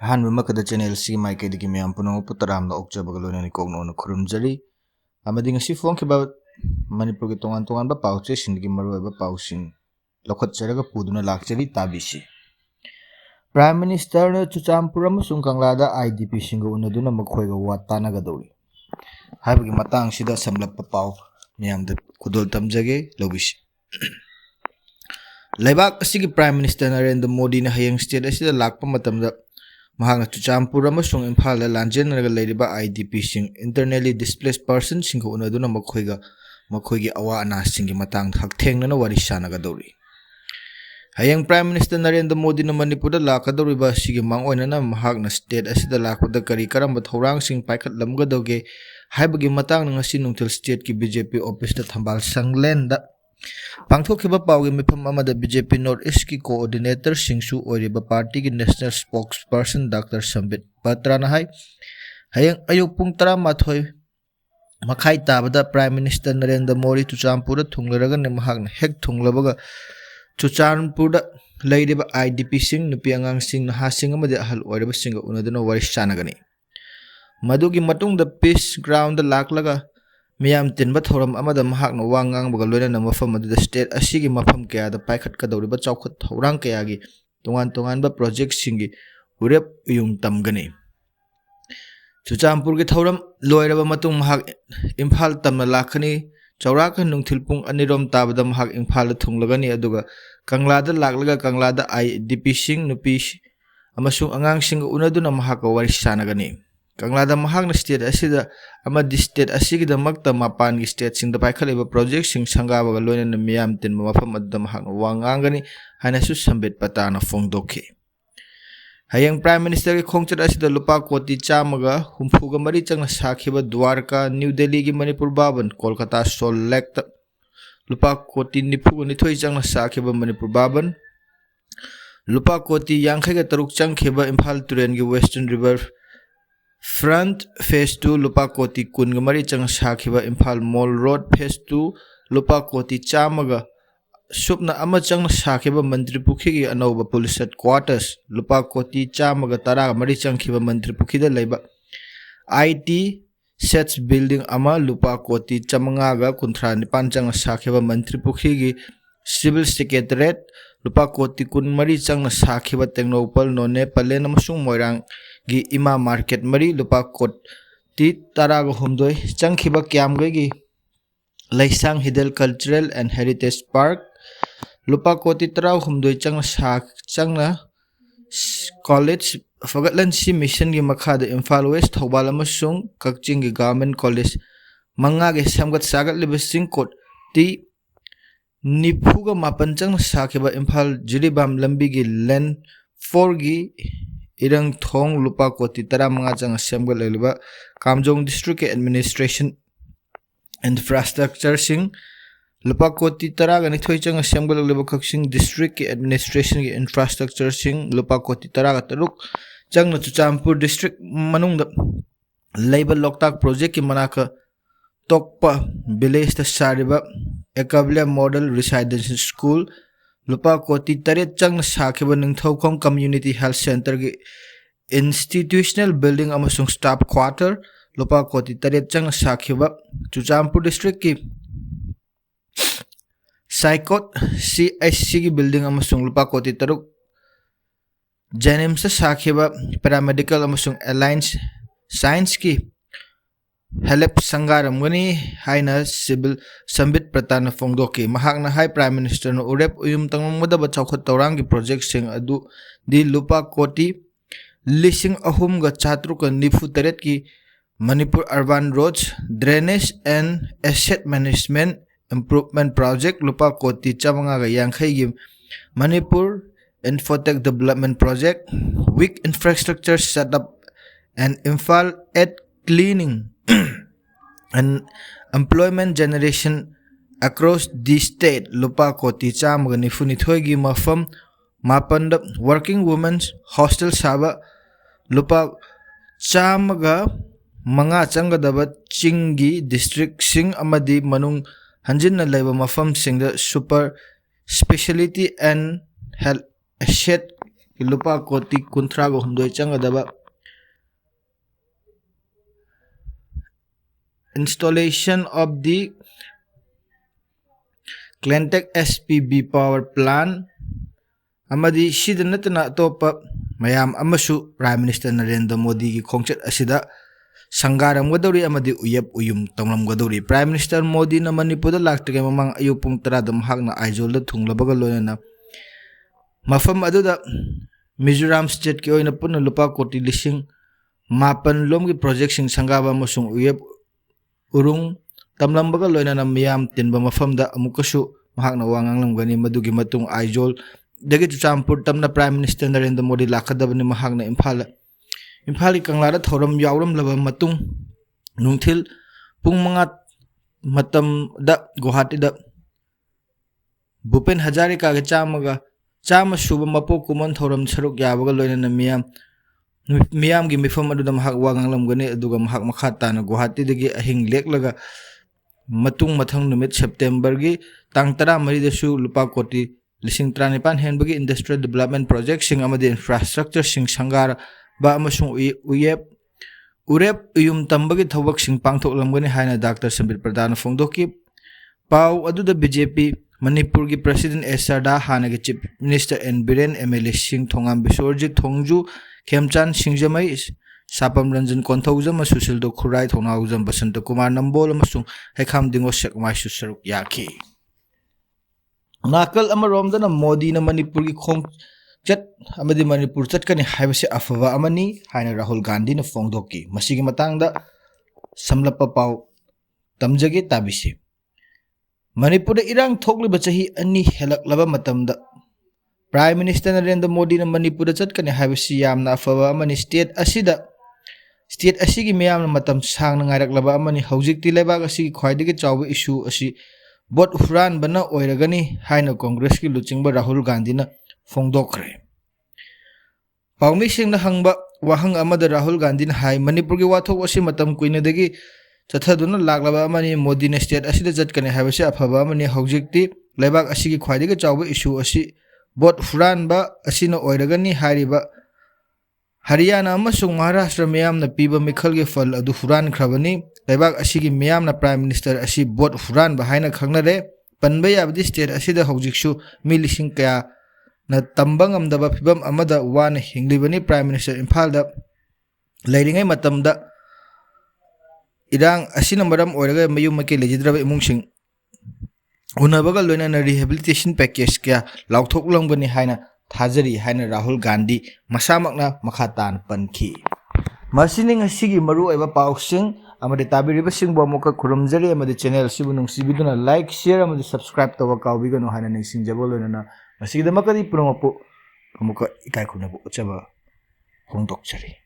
ꯑꯍꯥꯟꯕ ꯆꯦꯅꯦꯜ ꯁꯤ ꯃꯥꯏꯀꯩꯗꯒꯤ ꯃꯌꯥꯝ ꯄꯨꯝꯅꯃꯛꯄꯨ ꯇꯔꯥꯝꯅ ꯑꯣꯛꯆꯕꯒ ꯂꯣꯏꯅꯅ ꯀꯣꯛꯅꯣꯛꯅ ꯈꯨꯔꯨꯝꯖꯔꯤ ꯑꯃꯗꯤ ꯉꯁꯤ ꯐꯣꯡꯈꯤꯕ ꯃꯅꯤꯄꯨꯔꯒꯤ ꯇꯣꯉꯥꯟ ꯇꯣꯉꯥꯟꯕ ꯄꯥꯎꯆꯦꯁꯤꯡꯒꯤ ꯃꯔꯨꯑꯣꯏꯕ ꯄꯥꯎꯁꯤꯡ ꯂꯧꯈꯠꯆꯔꯒ ꯄꯨꯗꯨꯅ ꯂꯥꯛꯆꯔꯤ ꯇꯥꯕꯤꯁꯤ꯫ ꯄ꯭ꯔꯥꯏꯝ ꯃꯤꯅꯤꯁꯇꯔꯅ ꯆꯨꯔꯆꯥꯟꯄꯨꯔ ꯑꯃꯁꯨꯡ ꯀꯪꯂꯥꯗ IDPꯁꯤꯡꯒ ꯎꯅꯗꯨꯅ ꯃꯈꯣꯏꯒ ꯋꯥ ꯇꯥꯟꯅꯒꯗꯧꯔꯤ ꯍꯥꯏꯕꯒꯤ ꯃꯇꯥꯡꯁꯤꯗ ꯁꯝꯂꯞꯄ ꯄꯥꯎ ꯃꯌꯥꯝꯗ ꯈꯨꯗꯣꯜ ꯇꯝꯖꯒꯦ ꯂꯧꯕꯤꯁꯤ꯫ ꯂꯩꯕꯥꯛ ꯑꯁꯤꯒꯤ ꯄ꯭ꯔꯥꯏꯝ ꯃꯤꯅꯤꯁꯇꯔ ꯅꯔꯦꯟꯗ꯭ꯔ ꯃꯣꯗꯤꯅ ꯍꯌꯦꯡ ꯁ꯭ꯇꯦꯠ ꯑꯁꯤꯗ ꯂꯥꯛꯄ ꯃꯇꯝꯗ ꯃꯍꯥꯛꯅ ꯆꯨꯔꯆꯥꯟꯄꯨꯔ ꯑꯃꯁꯨꯡ ꯏꯝꯐꯥꯜꯗ ꯂꯥꯟꯖꯦꯟꯅꯔꯒ ꯂꯩꯔꯤꯕ IDPꯁꯤꯡ ꯏꯟꯇꯔꯅꯦꯜꯂꯤ ꯗꯤꯁꯄ꯭ꯂꯦꯁ ꯄꯔꯁꯟꯁꯤꯡꯒ ꯎꯅꯗꯨꯅ ꯃꯈꯣꯏꯒꯤ ꯑꯋꯥ ꯑꯅꯥꯁꯤꯡꯒꯤ ꯃꯇꯥꯡꯗ ꯍꯛꯊꯦꯡꯅꯅ ꯋꯥꯔꯤ ꯁꯥꯟꯅꯒꯗꯧꯔꯤ꯫ ꯍꯌꯦꯡ ꯄ꯭ꯔꯥꯏꯝ ꯃꯤꯅꯤꯁꯇꯔ ꯅꯔꯦꯟꯗ꯭ꯔ ꯃꯣꯗꯤꯅ ꯃꯅꯤꯄꯨꯔꯗ ꯂꯥꯛꯀꯗꯧꯔꯤꯕ ꯑꯁꯤꯒꯤ ꯃꯥꯡꯑꯣꯏꯅꯅ ꯃꯍꯥꯛꯅ ꯁ꯭ꯇꯦꯠ ꯑꯁꯤꯗ ꯂꯥꯛꯄꯗ ꯀꯔꯝꯕ ꯊꯧꯔꯥꯡꯁꯤꯡ ꯄꯥꯏꯈꯠꯂꯝꯒꯗꯒꯦ ꯍꯥꯏꯕꯒꯤ ꯃꯇꯥꯡꯗ ꯉꯁꯤ ꯅꯨꯡꯊꯤꯜ ꯁ꯭ꯇꯦꯠꯀꯤ BJP ꯑꯣꯐꯤꯁꯇ ꯊꯝꯕꯥꯜ ꯁꯪꯂꯦꯟꯗ ꯄꯥꯡꯊꯣꯛꯈꯤꯕ ꯄꯥꯎꯒꯤ ꯃꯤꯐꯝ ꯑꯃꯗ BJP ꯅꯣꯔꯊ ꯏꯁꯠꯀꯤ ꯀꯣꯑꯣꯔꯗꯤꯅꯦꯇꯔꯁꯤꯡꯁꯨ ꯑꯣꯏꯔꯤꯕ ꯄꯥꯔꯇꯤꯒꯤ ꯅꯦꯁꯅꯦꯜ ꯁ꯭ꯄꯣꯛꯁꯄꯔꯁꯟ ꯗꯥꯛꯇꯔ ꯁꯝꯕꯤꯠ ꯄꯥꯇ꯭ꯔꯅ ꯍꯥꯏ ꯍꯌꯦꯡ ꯑꯌꯨꯛ ꯄꯨꯡ 11 ꯃꯈꯥꯏ ꯇꯥꯕꯗ ꯄ꯭ꯔꯥꯏꯝ ꯃꯤꯅꯤꯁꯇꯔ ꯅꯔꯦꯟꯗ꯭ꯔ ꯃꯣꯗꯤ ꯆꯨꯔꯆꯥꯟꯄꯨꯔꯗ ꯊꯨꯡꯂꯔꯒꯅꯤ ꯃꯍꯥꯛꯅ ꯍꯦꯛ ꯊꯨꯡꯂꯕꯒ ꯆꯨꯔꯆꯥꯟꯄꯨꯔꯗ ꯂꯩꯔꯤꯕ IDPꯁꯤꯡ, ꯅꯨꯄꯤ ꯑꯉꯥꯡꯁꯤꯡ, ꯅꯍꯥꯁꯤꯡ ꯑꯃꯗꯤ ꯑꯍꯜ ꯑꯣꯏꯔꯕꯁꯤꯡꯒ ꯎꯅꯗꯨꯅ ꯋꯥꯔꯤ ꯁꯥꯟꯅꯒꯅꯤ꯫ ꯃꯗꯨꯒꯤ ꯃꯇꯨꯡꯗ ꯄꯤꯁ ꯒ꯭ꯔꯥꯎꯟꯗ ꯂꯥꯛꯂꯒ ꯃꯤꯌꯥꯝ ꯇꯤꯟꯕ ꯊꯧꯔꯝ ꯑꯃꯗ ꯃꯍꯥꯛꯅ ꯋꯥ ꯉꯥꯡꯕꯒ ꯂꯣꯏꯅꯅ ꯃꯐꯝ ꯑꯗꯨꯗ ꯁ꯭ꯇꯦꯠ ꯑꯁꯤꯒꯤ ꯃꯐꯝ ꯀꯌꯥꯗ ꯄꯥꯏꯈꯠꯀꯗꯧꯔꯤꯕ ꯆꯥꯎꯈꯠ ꯊꯧꯔꯥꯡ ꯀꯌꯥꯒꯤ ꯇꯣꯉꯥꯟ ꯇꯣꯉꯥꯟꯕ ꯄ꯭ꯔꯣꯖꯦꯛꯇꯁꯤꯡꯒꯤ ꯎꯔꯦꯞ ꯎꯌꯨꯡ ꯇꯝꯒꯅꯤ꯫ ꯆꯨꯔꯆꯥꯟꯄꯨꯔꯒꯤ ꯊꯧꯔꯝ ꯂꯣꯏꯔꯕ ꯃꯇꯨꯡ ꯃꯍꯥꯛ ꯏꯝꯐꯥꯜ ꯇꯝꯅ ꯂꯥꯛꯀꯅꯤ꯫ ꯆꯥꯎꯔꯥꯛꯅ ꯅꯨꯡꯊꯤꯜ ꯄꯨꯡ 2 ꯇꯥꯕꯗ ꯃꯍꯥꯛ ꯏꯝꯐꯥꯜꯗ ꯊꯨꯡꯂꯒꯅꯤ ꯑꯗꯨꯒ ꯀꯪꯂꯥꯗ ꯂꯥꯛꯂꯒ ꯀꯪꯂꯥꯗ IDPꯁꯤꯡ, ꯅꯨꯄꯤ ꯑꯃꯁꯨꯡ ꯑꯉꯥꯡꯁꯤꯡꯒ ꯎꯅꯗꯨꯅ ꯃꯍꯥꯛꯀ ꯋꯥꯔꯤ ꯁꯥꯟꯅꯒꯅꯤ꯫ ꯀꯪꯂꯥꯗ ꯃꯍꯥꯛꯅ ꯁ꯭ꯇꯦꯠ ꯑꯁꯤꯗ ꯑꯃꯗꯤ ꯁ꯭ꯇꯦꯠ ꯑꯁꯤꯒꯤꯗꯃꯛꯇ ꯃꯄꯥꯟꯒꯤ ꯁ꯭ꯇꯦꯠꯁꯤꯡꯗ ꯄꯥꯏꯈꯠꯂꯤꯕ ꯄ꯭ꯔꯣꯖꯦꯛꯇꯁꯤꯡ ꯁꯪꯒꯥꯕꯒ ꯂꯣꯏꯅꯅ ꯃꯤꯌꯥꯝ ꯇꯤꯟꯕ ꯃꯐꯝ ꯑꯗꯨꯗ ꯃꯍꯥꯛꯅ ꯋꯥ ꯉꯥꯡꯒꯅꯤ ꯍꯥꯏꯅꯁꯨ ꯁꯝꯕꯤꯠ ꯄꯥꯇ꯭ꯔꯅ ꯐꯣꯡꯗꯣꯛꯈꯤ꯫ ꯍꯌꯦꯡ ꯄ꯭ꯔꯥꯏꯝ ꯃꯤꯅꯤꯁꯇꯔꯒꯤ ꯈꯣꯡꯆꯠ ꯑꯁꯤꯗ ꯂꯨꯄꯥ ꯀꯣꯇꯤ 163 ꯆꯪꯅ ꯁꯥꯈꯤꯕ ꯗ꯭ꯋꯥꯔꯀꯥ, ꯅ꯭ꯌꯨ ꯗꯦꯜꯂꯤꯒꯤ ꯃꯅꯤꯄꯨꯔ ꯚꯕꯟ, ꯀꯣꯜꯀꯇꯥ ꯁꯣꯜ ꯂꯦꯛꯇ ꯂꯨꯄꯥ ꯀꯣꯇꯤ 92 ꯆꯪꯅ ꯁꯥꯈꯤꯕ ꯃꯅꯤꯄꯨꯔ ꯚꯕꯟ, ꯂꯨꯄꯥ ꯀꯣꯇꯤ 53 ꯆꯪꯈꯤꯕ ꯏꯝꯐꯥꯜ ꯇꯨꯔꯦꯟꯒꯤ ꯋꯦꯁꯇꯔꯟ ꯔꯤꯚꯔ ꯐ꯭ꯔꯟꯠ ꯐꯦꯖ 2, ꯂꯨꯄꯥ ꯀꯣꯇꯤ 13 ꯆꯪꯅ ꯁꯥꯈꯤꯕ ꯏꯝꯐꯥꯜ ꯃꯣꯜ ꯔꯣꯗ ꯐꯦꯖ 2, ꯂꯨꯄꯥ ꯀꯣꯇꯤ 100 ꯁꯨꯞꯅ ꯑꯃ ꯆꯪꯅ ꯁꯥꯈꯤꯕ ꯃꯟꯇ꯭ꯔꯤ ꯄꯨꯈ꯭ꯔꯤꯒꯤ ꯑꯅꯧꯕ ꯄꯨꯂꯤꯁ ꯍꯦꯗꯀ꯭ꯋꯥꯔꯇꯔꯁ, ꯂꯨꯄꯥ ꯀꯣꯇꯤ 113 ꯆꯪꯈꯤꯕ ꯃꯟꯇ꯭ꯔꯤ ꯄꯨꯈ꯭ꯔꯤꯗ ꯂꯩꯕ IT ꯁꯦꯠꯁ ꯕꯤꯜꯗꯤꯡ ꯑꯃ, ꯂꯨꯄꯥ ꯀꯣꯇꯤ 539 ꯆꯪꯅ ꯁꯥꯈꯤꯕ ꯃꯟꯇ꯭ꯔꯤ ꯄꯨꯈ꯭ꯔꯤꯒꯤ ꯁꯤꯚꯤꯜ ꯁꯦꯀ꯭ꯔꯦꯇꯔꯤꯌꯦꯠ, ꯂꯨꯄా ꯀꯣꯇꯤ 13 ꯆꯪꯅ ꯁꯥꯈꯤꯕ ꯇꯦꯡꯅꯧꯄꯜ, ꯅꯣꯅꯦ, ꯄꯂꯦꯟ ꯑꯃꯁꯨꯡ ꯃꯣꯏꯔꯥꯡꯒꯤ ꯏꯃꯥ ꯃꯥꯔꯀꯦꯠ 4, ꯂꯨꯄꯥ ꯀꯣꯇꯤ 18 ꯆꯪꯈꯤꯕ ꯀ꯭ꯌꯥꯝꯒꯩꯒꯤ ꯂꯩꯁꯥꯡ ꯍꯤꯗꯦꯜ ꯀꯜꯆꯔꯦꯜ ꯑꯦꯟড ꯍꯦꯔꯤꯇꯦꯖ ꯄꯥꯔꯛ, ꯂꯨꯄꯥ ꯀꯣꯇꯤ 18 ꯆꯪꯅ ꯀꯣꯂꯦꯖ ꯐꯒꯠꯂꯟꯁꯤ ꯃꯤꯁꯟꯒꯤ ꯃꯈꯥꯗ ꯏꯝꯐꯥꯜ ꯋꯦꯁ, ꯊꯧꯕꯥꯜ ꯑꯃꯁꯨꯡ ꯀꯛꯆꯤꯡꯒꯤ ꯒꯚꯔꯟꯃꯦꯟꯠ ꯀꯣꯂꯦꯖ 5ꯒꯤ ꯁꯦꯝꯒꯠ ꯁꯥꯒꯠꯂꯤꯕꯁꯤꯡ, ꯀꯣꯇꯤ 94 ꯆꯪꯅ ꯁꯥꯈꯤꯕ ꯏꯝꯐꯥꯜ ꯖꯤꯔꯤꯕꯥꯝ ꯂꯝꯕꯤꯒꯤ ꯂꯦꯟ 4ꯒꯤ ꯏꯔꯪꯊꯣꯡ, ꯂꯨꯄꯥ ꯀꯣꯇꯤ 15 ꯆꯪꯅ ꯁꯦꯝꯒꯠꯂꯛꯂꯤꯕ ꯀꯥꯝꯖꯣꯡ ꯗꯤꯁꯇ꯭ꯔꯤꯛꯀꯤ ꯑꯦꯗꯃꯤꯅꯤꯁꯇ꯭ꯔꯦꯁꯟ ꯏꯟꯐ꯭ꯔꯥꯁ꯭ꯇ꯭ꯔꯛꯆꯔꯁꯤꯡ, ꯂꯨꯄꯥ ꯀꯣꯇꯤ 12 ꯆꯪꯅ ꯁꯦꯝꯒꯠꯂꯛꯂꯤꯕ ꯀꯛꯆꯤꯡ ꯗꯤꯁꯇ꯭ꯔꯤꯛꯀꯤ ꯑꯦꯗꯃꯤꯅꯤꯁꯇ꯭ꯔꯦꯁꯟꯒꯤ ꯏꯟꯐ꯭ꯔꯥꯁ꯭ꯇ꯭ꯔꯛꯆꯔꯁꯤꯡ, ꯂꯨꯄꯥ ꯀꯣꯇꯤ 13 ꯆꯪꯅ ꯆꯨꯔꯆꯥꯟꯄꯨꯔ ꯗꯤꯁꯇ꯭ꯔꯤꯛ ꯃꯅꯨꯡꯗ ꯂꯩꯕ ꯂꯣꯛꯇꯥꯛ ꯄ꯭ꯔꯣꯖꯦꯛꯀꯤ ꯃꯅꯥꯛꯇ ꯇꯣꯛꯄ ꯚꯤꯂꯦꯖꯇ ꯁꯥꯔꯤꯕ ꯑꯦꯀꯕ꯭ꯂꯤꯌꯥ ꯃꯣꯗꯦꯜ ꯔꯤꯁꯥꯏꯗꯦꯟꯁꯤꯌꯦꯜ ꯁ꯭ꯀꯨꯜ, ꯂꯨꯄꯥ ꯀꯣꯇꯤ 8 ꯆꯪꯅ ꯁꯥꯈꯤꯕ ꯅꯤꯡꯊꯧꯈꯣꯡ ꯀꯝꯃ꯭ꯌꯨꯅꯤꯇꯤ ꯍꯦꯜꯊ ꯁꯦꯟꯇꯔꯒꯤ ꯏꯟꯁꯇꯤꯇ꯭ꯌꯨꯁꯅꯦꯜ ꯕꯤꯜꯗꯤꯡ ꯑꯃꯁꯨꯡ ꯁ꯭ꯇꯥꯐ ꯀ꯭ꯋꯥꯔꯇꯔ, ꯂꯨꯄꯥ ꯀꯣꯇꯤ 8 ꯆꯪꯅ ꯁꯥꯈꯤꯕ ꯆꯨꯔꯆꯥꯟꯄꯨꯔ ꯗꯤꯁꯇ꯭ꯔꯤꯛꯀꯤ ꯁꯥꯏꯀꯣꯠ CHCꯒꯤ ꯕꯤꯜꯗꯤꯡ ꯑꯃꯁꯨꯡ ꯂꯨꯄꯥ ꯀꯣꯇꯤ 3 ꯖꯦꯅꯤꯝꯁꯇ ꯁꯥꯈꯤꯕ ꯄꯦꯔꯥꯃꯦꯗꯤꯀꯦꯜ ꯑꯃꯁꯨꯡ ꯑꯦꯂꯥꯏꯟꯁ ꯁꯥꯏꯟꯁꯀꯤ ꯍꯦꯂꯦꯞ ꯁꯪꯒꯥꯔꯝꯒꯅꯤ ꯍꯥꯏꯅ ꯁꯝꯕꯤꯠ ꯄꯥꯇ꯭ꯔꯅ ꯐꯣꯡꯗꯣꯛꯈꯤ꯫ ꯃꯍꯥꯛꯅ ꯍꯥꯏ ꯄ꯭ꯔꯥꯏꯝ ꯃꯤꯅꯤꯁꯇꯔꯅ ꯎꯔꯦꯞ ꯎꯌꯨꯡ ꯇꯝꯒꯗꯕ ꯆꯥꯎꯈꯠ ꯊꯧꯔꯥꯡꯒꯤ ꯄ꯭ꯔꯣꯖꯦꯛꯇꯁꯤꯡ ꯑꯗꯨꯗꯤ ꯂꯨꯄꯥ ꯀꯣꯇꯤ 3,398ꯒꯤ Manipur urban roads drainage and asset management improvement project, ꯂꯨꯄꯥ ꯀꯣꯇꯤ 550ꯒꯤ Manipur infotech development project, with infrastructure setup and Imphal at cleaning and employment generation across the state, ꯂꯨꯄꯥ ꯀꯣꯇꯤ 192ꯒꯤ ꯃꯐꯝ 8ꯗ ꯋꯥꯔꯀꯤꯡ ꯋꯨꯃꯦꯟꯁ ꯍꯣꯁꯇꯦꯜ ꯁꯥꯕ, ꯂꯨꯄꯥ 105 ꯆꯪꯒꯗꯕ ꯆꯤꯡꯒꯤ ꯗꯤꯁꯇ꯭ꯔꯤꯛꯁꯤꯡ ꯑꯃꯗꯤ ꯃꯅꯨꯡ ꯍꯟꯖꯤꯟꯅ ꯂꯩꯕ ꯃꯐꯝꯁꯤꯡꯗ super speciality and health asset lupa koti kuntrago humdoi changadaba installation of the Cleantech SPB power plant amadi sida natana topa mayam amasu Prime Minister Narendra Modi ki khongchat asida sangaram gadori amadi uyap uyum tamram gadori. Prime Minister Modi na Manipur da laktage mamang ayupung taradam hakna aizol da thunglabaga loyana mafam aduda Mizoram state ki oina punna lupa koti lising mapan lom ki project sing sangaba amasung uyap urung tamlambaga loyana miyam tinba mafamda amukasu mahakna wangang gani madugi matung aizol dagi Chuchampur tamna Prime Minister Narendra Modi lakadabani mahakna Imphal Kangla thoram yauram laba matung nungthil pung mga matam da Guwahati da Bhupen Hazarika ga chama suba mapo kuman thoram saruk yabaga loyana miyam gi mifam adu da mahak wangang gani aduga mahak makhata na Guwahati dagi ahing leklaga matung mathang numit September gi tang tara mari da su lupa koti lising tranipan henbagi industrial development project sing amadi infrastructure sing sangar ba amasung urep uyum tambagi thawak sing pangthok lamgani haina Dr. Sambir Pradhan Phongdoki pau aduda BJP Manipur gi President Esarda hana gi Chief Minister N Biren MLA Singh Thongam Bisorjit Thongju Khemchan Singjamai Sapam Ranjan Konthawjam Susildo Khurai Thonawjam Basanta Kumar Nambol amasung Hekham Dingo Sekmai Susaruk Yaki nakal amarom dana Modi na Manipur gi khong chat amadi Manipur chatkani haibase afawa amani haina Rahul Gandhi na Phongdoki masigi matangda samlappa pau tamjage tabise Manipur da irang thokliba chahi ani helaklaba matamda Prime Minister Narendra Modi na Manipur da chatkani haibase yamna afawa amani state asigi miyamna matam sangna ngairaklaba amani haujikti lebak asigi khwaidagi chawba issue asi bot huran bana oiragani haina Congress ki luchingba Rahul Gandhi na Phongdokre paumi singna hangba wahang amada Rahul Gandhi na hai Manipur gi wathok asi matam kuina dagi chathaduna laklaba amani Modi na state asida chatkani haibase afaba amani haujikti lebak asigi khwaidagi chawba issue asi bot huran ba asina oiragani hairiba Haryana amasung Maharashtra miyamna piba mikhalgi fal adu huran khrabani lebak asigi miyamna Prime Minister asi bot huran ba haina khangnare panba yabdi state asida haujiksu milising kaya na tambang amdaba phibam amada wana hinglibani Prime Minister Imphal da leiringai matamda irang asina maram oiraga mayum make lejidraba imungsing unabaga loinana rehabilitation package kya lauthoklangbani haina Thajari haina Rahul Gandhi masamakna makhatan panki masini ngasigi maru eba pausing amade tabiriba singbo amuka khurumjari amade channel sibu nungsibiduna like share amade subscribe tawa kawbigano haina ningsingjabo loinana masigida makadi punomapu amuka ikai khunabu uchaba hongdokchari